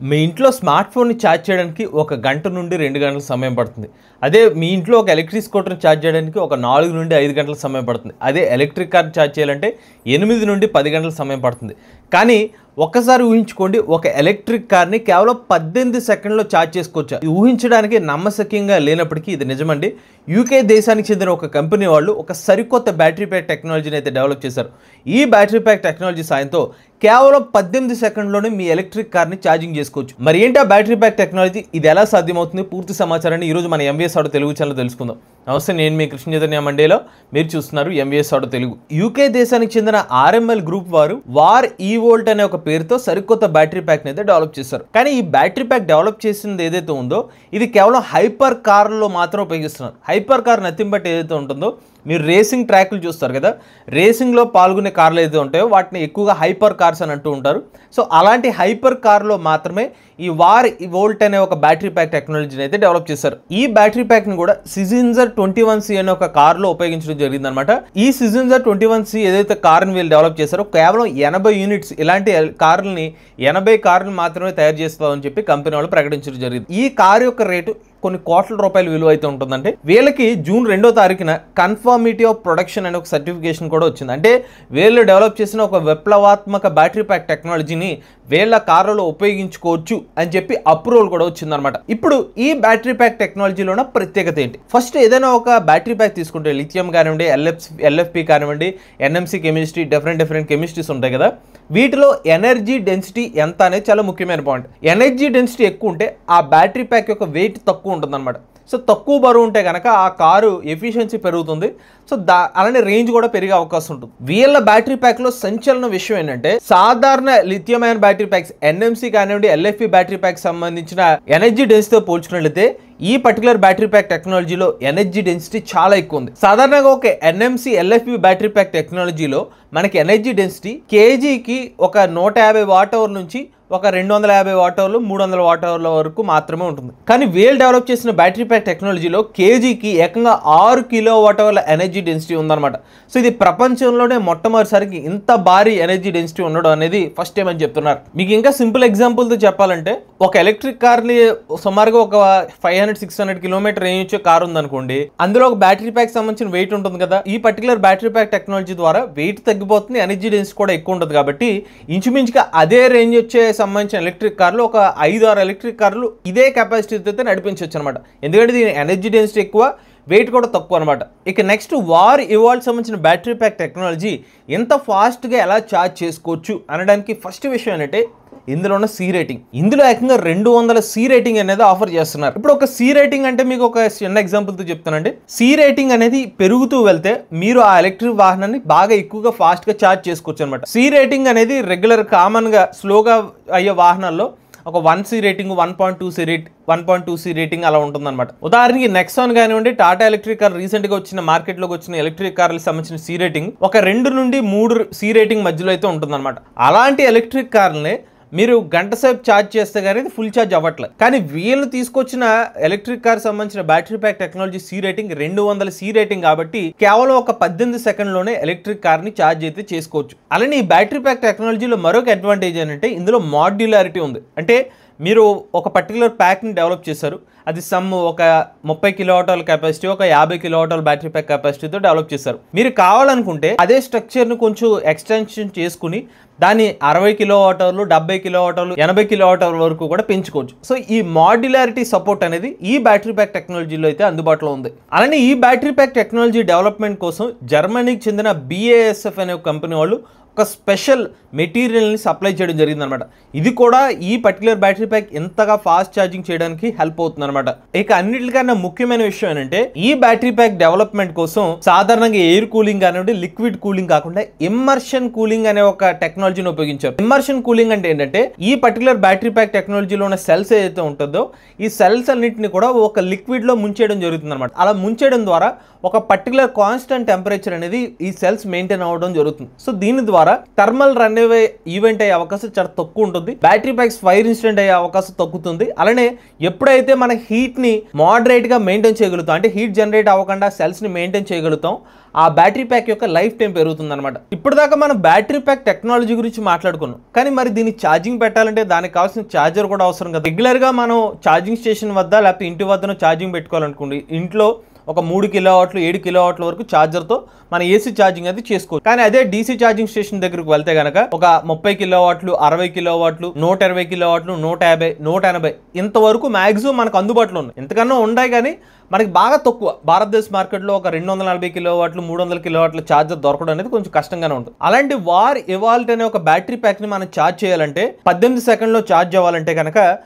మీ ఇంట్లో స్మార్ట్ ఫోన్ని ఛార్జ్ చేయడానికి 1 గంట నుండి 2 గంటల సమయం పడుతుంది. అదే మీ ఇంట్లో ఒక ఎలక్ట్రిక్ స్కూటర్‌ని ఛార్జ్ చేయడానికి ఒక 4 నుండి 5 గంటల సమయం పడుతుంది. అదే ఎలక్ట్రిక్ కార్‌ని ఛార్జ్ చేయాలంటే 8 నుండి 10 గంటల సమయం పడుతుంది. కానీ ఒక్కసారి ఊహించుకోండి, ఒక ఎలక్ట్రిక్ కార్‌ని కేవలం 18 సెకండ్‌లో ఛార్జ్ చేసుకోవచ్చు. ఇది ఊహించడానికి నమ్మశక్యంగా లేనప్పటికీ ఇది నిజమండి. యూకే దేశానికి చెందిన ఒక కంపెనీ వాళ్ళు ఒక సరికొత్త బ్యాటరీ ప్యాక్ టెక్నాలజీని అయితే డెవలప్ చేశారు. ఈ బ్యాటరీ ప్యాక్ టెక్నాలజీ సాయంతో కేవలం 18 సెకండ్‌లోనే మీ ఎలక్ట్రిక్ కార్‌ని ఛార్జింగ్ చేసుకోవచ్చు. మరి ఏంటి ఆ బ్యాటరీ ప్యాక్ టెక్నాలజీ? ఇది ఎలా సాధ్యమవుతుంది? పూర్తి సమాచారాన్ని ఈరోజు మన ఎంవీఎస్ ఆటో తెలుగు ఛానల్ తెలుసుకుందాం. నమస్తే, నేను మీ కృష్ణ చైతన్య మండేలో, మీరు చూస్తున్నారు ఎంవీఎస్ ఆటో తెలుగు. యూకే దేశానికి చెందిన ఆర్ఎంఎల్ గ్రూప్ వారు వార్ ఈవోల్ట్ అనే ఒక పేరుతో సరికొత్త బ్యాటరీ ప్యాక్ని అయితే డెవలప్ చేశారు. కానీ ఈ బ్యాటరీ ప్యాక్ డెవలప్ చేసింది ఏదైతే ఉందో ఇది కేవలం హైపర్ కార్లో మాత్రం ఉపయోగిస్తున్నారు. హైపర్ కార్ నథింగ్ బట్ ఏదైతే ఉంటుందో, మీరు రేసింగ్ ట్రాక్లు చూస్తారు కదా, రేసింగ్లో పాల్గొనే కార్లు ఏదైతే ఉంటాయో వాటిని ఎక్కువగా హైపర్ కార్స్ అని అంటూ ఉంటారు. సో అలాంటి హైపర్ కార్లో మాత్రమే ఈ వార్ వోల్ట్ అనే ఒక బ్యాటరీ ప్యాక్ టెక్నాలజీని అయితే డెవలప్ చేశారు. ఈ బ్యాటరీ ప్యాక్ని కూడా సిజింజర్ 21C అనే ఒక కార్లో ఉపయోగించడం జరిగిందనమాట. ఈ సిజింజర్ 21C ఏదైతే కార్ని వీళ్ళు డెవలప్ చేశారో కేవలం 80 యూనిట్స్, ఇలాంటి కార్లని 80 కార్లు మాత్రమే తయారు చేస్తామని చెప్పి కంపెనీ వాళ్ళు ప్రకటించడం జరిగింది. ఈ కార్ యొక్క రేటు కొన్ని కోట్ల రూపాయల విలువ అయితే ఉంటుందంటే, వీళ్ళకి జూన్ 2వ తారీఖున కన్ఫర్మిటీ ఆఫ్ ప్రొడక్షన్ అనే ఒక సర్టిఫికేషన్ కూడా వచ్చింది. అంటే వీళ్ళు డెవలప్ చేసిన ఒక విప్లవాత్మక బ్యాటరీ ప్యాక్ టెక్నాలజీని వీళ్ళ కార్లలో ఉపయోగించుకోవచ్చు అని చెప్పి అప్రూవల్ కూడా వచ్చిందనమాట. ఇప్పుడు ఈ బ్యాటరీ ప్యాక్ టెక్నాలజీలో ఉన్న ప్రత్యేకత ఏంటి? ఫస్ట్, ఏదైనా ఒక బ్యాటరీ ప్యాక్ తీసుకుంటే లిథియం కానివ్వండి, ఎల్ఎఫ్పి కానివ్వండి, ఎన్ఎంసి కెమిస్ట్రీ, డిఫరెంట్ కెమిస్ట్రీస్ ఉంటాయి కదా, వీటిలో ఎనర్జీ డెన్సిటీ ఎంత అనేది చాలా ముఖ్యమైన పాయింట్. ఎనర్జీ డెన్సిటీ ఎక్కువ ఉంటే ఆ బ్యాటరీ ప్యాక్ యొక్క వెయిట్ తక్కువ ఉంటుందన్నమాట. సో తక్కువ బరువు ఉంటే కనుక ఆ కారు ఎఫిషియన్సీ పెరుగుతుంది. సో అలానే రేంజ్ కూడా పెరిగే అవకాశం ఉంటుంది. వీళ్ళ బ్యాటరీ ప్యాక్లో సంచలన విషయం ఏంటంటే, సాధారణ lithium ion battery packs, NMC కానివ్వండి, ఎల్ఎఫ్పి బ్యాటరీ ప్యాక్ సంబంధించిన ఎనర్జీ డెన్సిటీతో పోల్చుకున్నట్లయితే ఈ పర్టికులర్ బ్యాటరీ ప్యాక్ టెక్నాలజీలో ఎనర్జీ డెన్సిటీ చాలా ఎక్కువ ఉంది. సాధారణంగా ఒక ఎన్ఎంసి ఎల్ఎఫ్పి బ్యాటరీ ప్యాక్ టెక్నాలజీలో మనకి ఎనర్జీ డెన్సిటీ కేజీకి ఒక 150 వాట్ అవర్ నుంచి ఒక 250 వాట్ అవర్లు, 300 వాట్ అవర్ల వరకు మాత్రమే ఉంటుంది. కానీ వీళ్ళు డెవలప్ చేసిన బ్యాటరీ ప్యాక్ టెక్నాలజీలో కేజీకి ఏకంగా 6 కిలో వాట్ అవర్ల ఎనర్జీ డెన్సిటీ ఉందన్నమాట. సో ఇది ప్రపంచంలోనే మొట్టమొదటిసారికి ఇంత భారీ ఎనర్జీ డెన్సిటీ ఉండడం అనేది ఫస్ట్ టైం అని చెప్తున్నారు. మీకు ఇంకా సింపుల్ ఎగ్జాంపుల్తో చెప్పాలంటే, ఒక ఎలక్ట్రిక్ కార్ని సుమారుగా ఒక 500-600 కిలోమీటర్ రేంజ్ వచ్చే కార్ ఉందనుకోండి, అందులో ఒక బ్యాటరీ ప్యాక్ సంబంధించిన వెయిట్ ఉంటుంది కదా. ఈ పర్టికులర్ బ్యాటరీ ప్యాక్ టెక్నాలజీ ద్వారా వెయిట్ తగ్గిపోతుంది, ఎనర్జీ డెన్సిటీ కూడా ఎక్కువ ఉంటుంది. కాబట్టి ఇంచుమించుగా అదే రేంజ్ వచ్చే సంబంధించిన ఎలక్ట్రిక్ కార్లు ఒక 5-6 ఎలక్ట్రిక్ కార్లు ఇదే కెపాసిటీతో అయితే నడిపించవచ్చు అనమాట. ఎందుకంటే దీని ఎనర్జీ డెన్సిటీ ఎక్కువ, వెయిట్ కూడా తక్కువ అనమాట. ఇక నెక్స్ట్, వార్ ఇవాల్ట్ సంబంధించిన బ్యాటరీ ప్యాక్ టెక్నాలజీ ఎంత ఫాస్ట్గా ఎలా ఛార్జ్ చేసుకోవచ్చు అనడానికి ఫస్ట్ విషయం ఏంటంటే ఇందులో ఉన్న సి రేటింగ్. ఇందులో ఏకంగా 200 సి రేటింగ్ అనేది ఆఫర్ చేస్తున్నారు. ఇప్పుడు ఒక సి రేటింగ్ అంటే మీకు ఒక చిన్న ఎగ్జాంపుల్తో చెప్తానండి. సి రేటింగ్ అనేది పెరుగుతూ వెళ్తే మీరు ఆ ఎలక్ట్రిక్ వాహనాన్ని బాగా ఎక్కువగా ఫాస్ట్గా ఛార్జ్ చేసుకోవచ్చు అనమాట. సి రేటింగ్ అనేది రెగ్యులర్ కామన్గా స్లోగా అయ్యే వాహనాల్లో ఒక 1C రేటింగ్, 1.2C రేటింగ్ అలా ఉంటుందన్నమాట. ఉదాహరణకి నెక్సాన్ కానివ్వండి, టాటా ఎలక్ట్రిక్ కార్ రీసెంట్గా వచ్చిన మార్కెట్లోకి వచ్చిన ఎలక్ట్రిక్ కార్లకు సంబంధించిన సి రేటింగ్ ఒక 2 నుండి 3 సి రేటింగ్ మధ్యలో అయితే ఉంటుందన్నమాట. అలాంటి ఎలక్ట్రిక్ కార్ని మీరు గంట సేపు ఛార్జ్ చేస్తే కానీ ఇది ఫుల్ ఛార్జ్ అవ్వట్లేదు. కానీ వీళ్ళు తీసుకొచ్చిన ఎలక్ట్రిక్ కార్ సంబంధించిన battery pack technology C rating 200 C rating కాబట్టి కేవలం ఒక 18 సెకండ్లోనే ఎలక్ట్రిక్ కార్ని ఛార్జ్ అయితే చేసుకోవచ్చు. అలానే ఈ బ్యాటరీ ప్యాక్ టెక్నాలజీలో మరొక అడ్వాంటేజ్ ఏంటంటే ఇందులో మాడ్యులారిటీ ఉంది. అంటే మీరు ఒక పర్టికులర్ ప్యాక్ని డెవలప్ చేశారు, అది ఒక 30 కిలోవాట్ అవర్ కెపాసిటీ, ఒక 50 కిలోవాట్ అవర్ బ్యాటరీ ప్యాక్ కెపాసిటీతో డెవలప్ చేశారు. మీరు కావాలనుకుంటే అదే స్ట్రక్చర్ను కొంచెం ఎక్స్టెన్షన్ చేసుకుని దాన్ని 60 కిలోవాట్ అవర్లు, 70 కిలోవాట్ అవర్లు, 80 కిలోవాట్ అవర్ వరకు కూడా పెంచుకోవచ్చు. సో ఈ మాడ్యులారిటీ సపోర్ట్ అనేది ఈ బ్యాటరీ ప్యాక్ టెక్నాలజీలో అయితే అందుబాటులో ఉంది. అలానే ఈ బ్యాటరీ ప్యాక్ టెక్నాలజీ డెవలప్మెంట్ కోసం జర్మనీకి చెందిన BASF అనే కంపెనీ వాళ్ళు ఒక స్పెషల్ మెటీరియల్ని సప్లై చేయడం జరిగిందనమాట. ఇది కూడా ఈ పర్టికులర్ బ్యాటరీ ప్యాక్ ఎంతగా ఫాస్ట్ ఛార్జింగ్ చేయడానికి హెల్ప్ అవుతుంది అనమాట. ఇక అన్నిటికన్నా ముఖ్యమైన విషయం ఏంటంటే, ఈ బ్యాటరీ ప్యాక్ డెవలప్మెంట్ కోసం సాధారణంగా ఎయిర్ కూలింగ్ కానివ్వండి, లిక్విడ్ కూలింగ్ కాకుండా ఇమ్మర్షన్ కూలింగ్ అనే ఒక టెక్నాలజీని ఉపయోగించారు. ఇమ్మర్షన్ కూలింగ్ అంటే ఏంటంటే, ఈ పర్టికులర్ బ్యాటరీ ప్యాక్ టెక్నాలజీలో ఉన్న సెల్స్ ఏదైతే ఉంటుందో ఈ సెల్స్ అన్నింటిని కూడా ఒక లిక్విడ్ లో ముంచేయడం జరుగుతుంది అనమాట. అలా ముంచేయడం ద్వారా ఒక పర్టికులర్ కాన్స్టెంట్ టెంపరేచర్ అనేది ఈ సెల్స్ మెయింటైన్ అవ్వడం జరుగుతుంది. సో దీని ద్వారా ద్వారా థర్మల్ రన్ అవే ఈవెంట్ అయ్యే అవకాశం చాలా తక్కువ ఉంటుంది. బ్యాటరీ ప్యాక్స్ ఫైర్ ఇన్సిడెంట్ అయ్యే అవకాశం తగ్గుతుంది. అలానే ఎప్పుడైతే మన హీట్ ని మోడరేట్ గా మెయింటైన్ చేయగలుగుతాం, అంటే హీట్ జనరేట్ అవ్వకుండా సెల్స్ ని మెయింటైన్ చేయగలుగుతాం, ఆ బ్యాటరీ ప్యాక్ యొక్క లైఫ్ టైం పెరుగుతుంది అనమాట. ఇప్పటిదాకా మనం బ్యాటరీ ప్యాక్ టెక్నాలజీ గురించి మాట్లాడుకున్నాం, కానీ మరి దీన్ని ఛార్జింగ్ పెట్టాలంటే దానికి కావాల్సిన ఛార్జర్ కూడా అవసరం కదా. రెగ్యులర్ గా మనం ఛార్జింగ్ స్టేషన్ వద్ద లేకపోతే ఇంటి వద్దన ఛార్జింగ్ పెట్టుకోవాలనుకోండి, ఇంట్లో ఒక 3 కిలోవాట్లు 7 కిలోవాట్ల వరకు ఛార్జర్తో మన ఏసీ ఛార్జింగ్ అది చేసుకోవచ్చు. కానీ అదే డీసీ ఛార్జింగ్ స్టేషన్ దగ్గరకు వెళ్తే కనుక ఒక 30 కిలోవాట్లు 60 కిలోవాట్లు 120 కిలోవాట్లు 150 180 ఇంతవరకు మాక్సిమం మనకు అందుబాటులో ఉన్నాయి. ఇంతకన్నా ఉన్నాయి కానీ మనకి బాగా తక్కువ. భారతదేశ మార్కెట్లో ఒక 240 కిలోవాట్లు 300 కిలోవాట్ల ఛార్జర్ దొరకడం అనేది కొంచెం కష్టంగానే ఉంటుంది. అలాంటి వార్ ఇవాల్ట్ అనే ఒక బ్యాటరీ ప్యాక్ని మనం ఛార్జ్ చేయాలంటే 18 సెకండ్లో ఛార్జ్ అవ్వాలంటే కనుక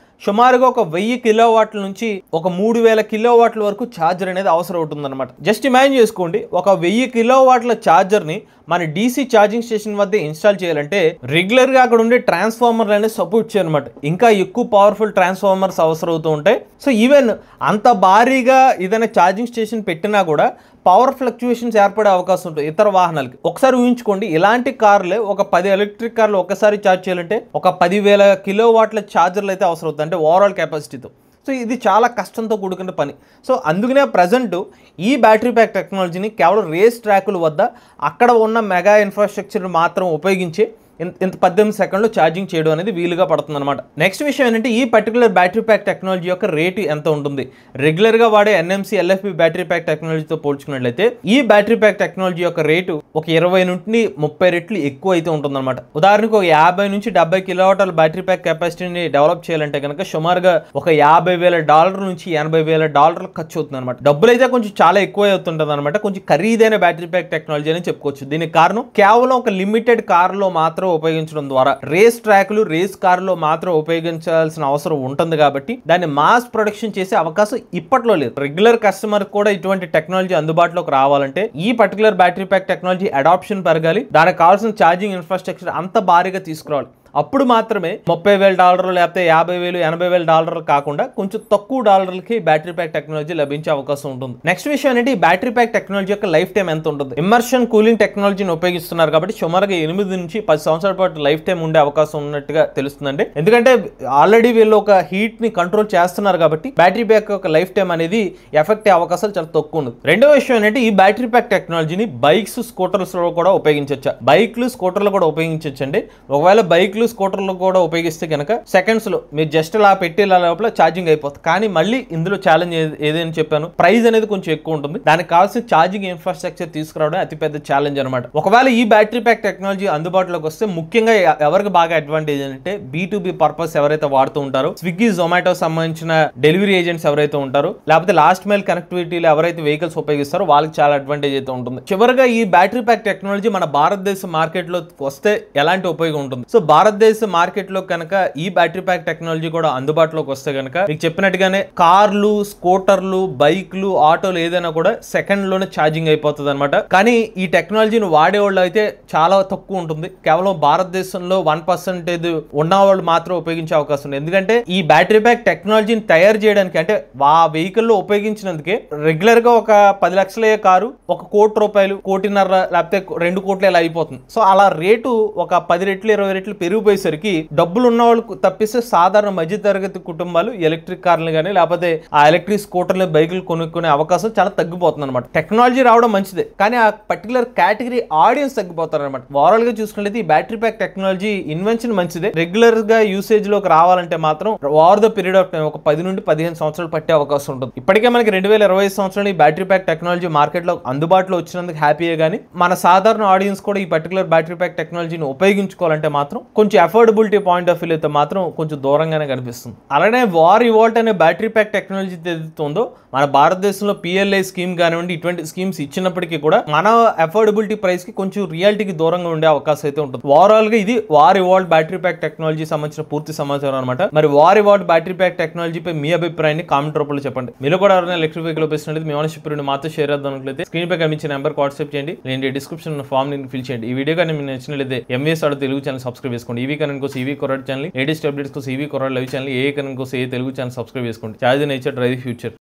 సుమారుగా ఒక 1000 కిలోవాట్ల నుంచి ఒక 3000 కిలోవాట్ల వరకు ఛార్జర్ అనేది అవసరం అవుతుందన్నమాట. జస్ట్ ఇమాజిన్ చేసుకోండి, ఒక 1000 కిలోవాట్ల ఛార్జర్ని మన డీసీ ఛార్జింగ్ స్టేషన్ వద్ద ఇన్స్టాల్ చేయాలంటే రెగ్యులర్గా అక్కడ ఉండే ట్రాన్స్ఫార్మర్లు అనేది సపోర్ట్ చేయనమాట. ఇంకా ఎక్కువ పవర్ఫుల్ ట్రాన్స్ఫార్మర్స్ అవసరం అవుతూ ఉంటాయి. సో ఈవెన్ అంత భారీగా ఏదైనా ఛార్జింగ్ స్టేషన్ పెట్టినా కూడా పవర్ ఫ్లక్చుయేషన్స్ ఏర్పడే అవకాశం ఉంటుంది ఇతర వాహనాలకి. ఒకసారి ఊహించుకోండి, ఇలాంటి కార్లే ఒక 10 ఎలక్ట్రిక్ కార్లు ఒకసారి ఛార్జ్ చేయాలంటే ఒక 10,000 కిలోవాట్ల ఛార్జర్లు అయితే అవసరం అవుతుంది, అంటే ఓవరాల్ కెపాసిటీతో. సో ఇది చాలా కష్టంతో కూడుకున్న పని. సో అందుకనే ప్రజెంట్ ఈ బ్యాటరీ ప్యాక్ టెక్నాలజీని కేవలం రేస్ ట్రాకుల వద్ద అక్కడ ఉన్న మెగా ఇన్ఫ్రాస్ట్రక్చర్ మాత్రం ఉపయోగించి ఇంత 18 సెకండ్లో ఛార్జింగ్ చేయడం అనేది వీలుగా పడుతుంది అనమాట. నెక్స్ట్ విషయం ఏంటంటే ఈ పర్టికులర్ బ్యాటరీ ప్యాక్ టెక్నాలజీ యొక్క రేటు ఎంత ఉంటుంది. రెగ్యులర్గా వాడే NMC LFP బ్యాటరీ ప్యాక్ టెక్నాలజీతో పోల్చుకున్నట్లయితే ఈ బ్యాటరీ ప్యాక్ టెక్నాలజీ యొక్క రేటు ఒక 20 నుండి 30 రెట్లు ఎక్కువ అయితే ఉంటుందన్నమాట. ఉదాహరణకు ఒక 50 నుంచి 70 కిలోవాట్ల బ్యాటరీ ప్యాక్ కెపాసిటీని డెవలప్ చేయాలంటే కనుక సుమారుగా ఒక $50,000 నుంచి $80,000 ఖర్చు అవుతుంది అనమాట. డబ్బులు అయితే కొంచెం చాలా ఎక్కువ అవుతుంటుంది అనమాట. కొంచెం ఖరీదైన బ్యాటరీ ప్యాక్ టెక్నాలజీ అని చెప్పుకోవచ్చు. దీనికి కారణం కేవలం ఒక లిమిటెడ్ కార్లో మాత్రం ఉపయోగించడం ద్వారా, రేస్ ట్రాక్లు రేస్ కార్లో మాత్రం ఉపయోగించాల్సిన అవసరం ఉంటుంది కాబట్టి దాన్ని మాస్ ప్రొడక్షన్ చేసే అవకాశం ఇప్పట్లో లేదు. రెగ్యులర్ కస్టమర్ కూడా ఇటువంటి టెక్నాలజీ అందుబాటులోకి రావాలంటే ఈ particular battery pack technology adoption పెరగాలి. దానికి కావాల్సిన ఛార్జింగ్ ఇన్ఫ్రాస్ట్రక్చర్ అంత భారీగా తీసుకురావాలి. అప్పుడు మాత్రమే $30,000 లేకపోతే $50,000 $80,000 కాకుండా కొంచెం తక్కువ డాలర్లకి బ్యాటరీ ప్యాక్ టెక్నాలజీ లభించే అవకాశం ఉంటుంది. నెక్స్ట్ విషయం ఏంటి, ఈ బ్యాటరీ ప్యాక్ టెక్నాలజీ యొక్క లైఫ్ టైం ఎంత ఉంటుంది. ఇమ్మర్షన్ కూలింగ్ టెక్నాలజీని ఉపయోగిస్తున్నారు కాబట్టి సుమారుగా 8 నుంచి 10 సంవత్సరాల పాటు లైఫ్ టైం ఉండే అవకాశం ఉన్నట్టుగా తెలుస్తుందండి. ఎందుకంటే ఆల్రెడీ వీళ్ళు ఒక హీట్ ని కంట్రోల్ చేస్తున్నారు కాబట్టి బ్యాటరీ ప్యాక్ యొక్క లైఫ్ టైం అనేది ఎఫెక్ట్ అయ్యే అవకాశాలు చాలా తక్కువ ఉంది. రెండో విషయం ఏంటంటే ఈ బ్యాటరీ ప్యాక్ టెక్నాలజీని బైక్స్ స్కూటర్స్ లో కూడా ఉపయోగించవచ్చు. బైక్లు స్కూటర్లు కూడా ఉపయోగించవచ్చు అండి. ఒకవేళ బైక్ స్కూటర్లు కూడా ఉపయోగిస్తే కనుక సెకండ్స్ లో మీరు జస్ట్ అలా పెట్టి లోపల ఛార్జింగ్ అయిపోతుంది. కానీ మళ్ళీ ఇందులో ఛాలెంజ్ ఏదైనా చెప్పాను, ప్రైస్ అనేది కొంచెం ఎక్కువ ఉంటుంది. దానికి కావాల్సిన ఛార్జింగ్ ఇన్ఫ్రాస్ట్రక్చర్ తీసుకురావడం అతిపెద్ద ఛాలెంజ్ అనమాట. ఒకవేళ ఈ బ్యాటరీ ప్యాక్ టెక్నాలజీ అందుబాటులోకి వస్తే ముఖ్యంగా ఎవరికి బాగా అడ్వాంటేజ్ అంటే B2B పర్పస్ ఎవరైతే వాడుతూ ఉంటారో, స్విగ్గీ జొమాటో సంబంధించిన డెలివరీ ఏజెంట్స్ ఎవరైతే ఉంటారో, లేకపోతే లాస్ట్ మైల్ కనెక్టివిటీలో ఎవరైతే వెహికల్స్ ఉపయోగిస్తారో వాళ్ళకి చాలా అడ్వాంటేజ్ అయితే ఉంటుంది. చివరిగా ఈ బ్యాటరీ ప్యాక్ టెక్నాలజీ మన భారతదేశ మార్కెట్ లో వస్తే ఎలాంటి ఉపయోగం ఉంటుంది. సో భారతదేశ మార్కెట్ లో కనుక ఈ బ్యాటరీ ప్యాక్ టెక్నాలజీ కూడా అందుబాటులోకి వస్తే కనుక మీకు చెప్పినట్టుగానే కార్లు స్కూటర్లు బైక్లు ఆటోలు ఏదైనా కూడా సెకండ్ లోనే ఛార్జింగ్ అయిపోతుంది అనమాట. కానీ ఈ టెక్నాలజీని వాడేవాళ్ళు అయితే చాలా తక్కువ ఉంటుంది. కేవలం భారతదేశంలో 1% ఉన్న వాళ్ళు మాత్రం ఉపయోగించే అవకాశం ఉంది. ఎందుకంటే ఈ బ్యాటరీ ప్యాక్ టెక్నాలజీని తయారు చేయడానికి అంటే ఆ వెహికల్ లో ఉపయోగించినందుకే రెగ్యులర్ గా ఒక 10 లక్షల కారు ఒక ₹1 కోటి 1.5 కోటి లేకపోతే 2 కోట్లు ఇలా అయిపోతుంది. సో అలా రేటు ఒక 10 రెట్లు 20 రెట్లు పెరిగిపోయేసరికి డబ్బులు ఉన్న వాళ్ళు తప్పిస్తే సాధారణ మధ్య తరగతి కుటుంబాలు ఎలక్ట్రిక్ కార్లు కానీ లేకపోతే ఆ ఎలక్ట్రిక్ స్కూటర్లు బైకులు కొనుక్కునే అవకాశం చాలా తగ్గిపోతుంది అనమాట. టెక్నాలజీ రావడం మంచిదే, కానీ ఆ పర్టికులర్ కేటగిరీ ఆడియన్స్ తగ్గిపోతారు అనమాట. ఓవరాల్ గా చూసుకుంటే ఈ బ్యాటరీ ప్యాక్ టెక్నాలజీ ఇన్వెన్షన్ మంచిదే. రెగ్యులర్ గా యూసేజ్ లోకి రావాలంటే మాత్రం over the period of time ఒక 10 నుండి 15 సంవత్సరాలు పట్టే అవకాశం ఉంటుంది. ఇప్పటికే మనకి 2025 సంవత్సరంలో ఈ బ్యాటరీ ప్యాక్ టెక్నాలజీ మార్కెట్ లో అందుబాటులో వచ్చినందుకు హ్యాపీయే, కానీ మన సాధారణ ఆడియన్స్ కూడా ఈ పర్టికులర్ బ్యాటరీ ప్యాక్ టెక్నాలజీని ఉపయోగించుకోవాలంటే మాత్రం కొంచెం అఫోర్డబిలిటీ పాయింట్ ఆఫ్ వ్యూ అయితే మాత్రం కొంచెం దూరంగానే కనిపిస్తుంది. అలానే వార్ ఇవాల్ట్ అనే బ్యాటరీ ప్యాక్ టెక్నాలజీ ఏదైతుందో మన భారతదేశంలో PLI స్కీమ్ కానివ్వండి ఇటువంటి స్కీమ్స్ ఇచ్చినప్పటికీ కూడా మన అఫోర్డబిలిటీ ప్రైస్ కి కొంచెం రియాలిటీకి దూరంగా ఉండే అవకాశం అయితే ఉంటుంది. ఓవరాల్ గా ఇది వార్ ఇవాల్ట్ బ్యాటరీ ప్యాక్ టెక్నాలజీ సంబంధించిన పూర్తి సమాచారం అనమాట. మరి వార్ ఇవాల్ట్ బ్యాటరీ ప్యాక్ టెక్నాలజీపై మీ అభిప్రాయాన్ని కామెంట్ రూపంలో చెప్పండి. మీరు కూడా ఎవరైనా ఎలక్ట్రిక్ వెహికల్ ఉపయోగిస్తున్నది మీ ఓనర్షిప్ మాతో షేర్ చేద్దాం అనుకుంటే స్క్రీన్ పై కనిపించిన నెంబర్ వాట్సాప్ చేయండి, లేదంటే డిస్క్రిప్షన్ ఫామ్ ని ఫిల్ చేయండి. ఈ వీడియో కానీ మీకు నచ్చినట్లయితే MVS audio Telugu channel subscribe చేసుకోండి. ఈవీ కరెంట్ కోసం ఈవీ కొరాడ్ ఛానల్, లేటెస్ట్ అప్డేట్స్ కోసం ఈవీ కొరాడ్ లైవ్ ఛానల్, ఏ కరెంట్ కోసం ఏ తెలుగు ఛానల్ సబ్స్క్రైబ్ చేసుకోండి. Charge nature drive the future.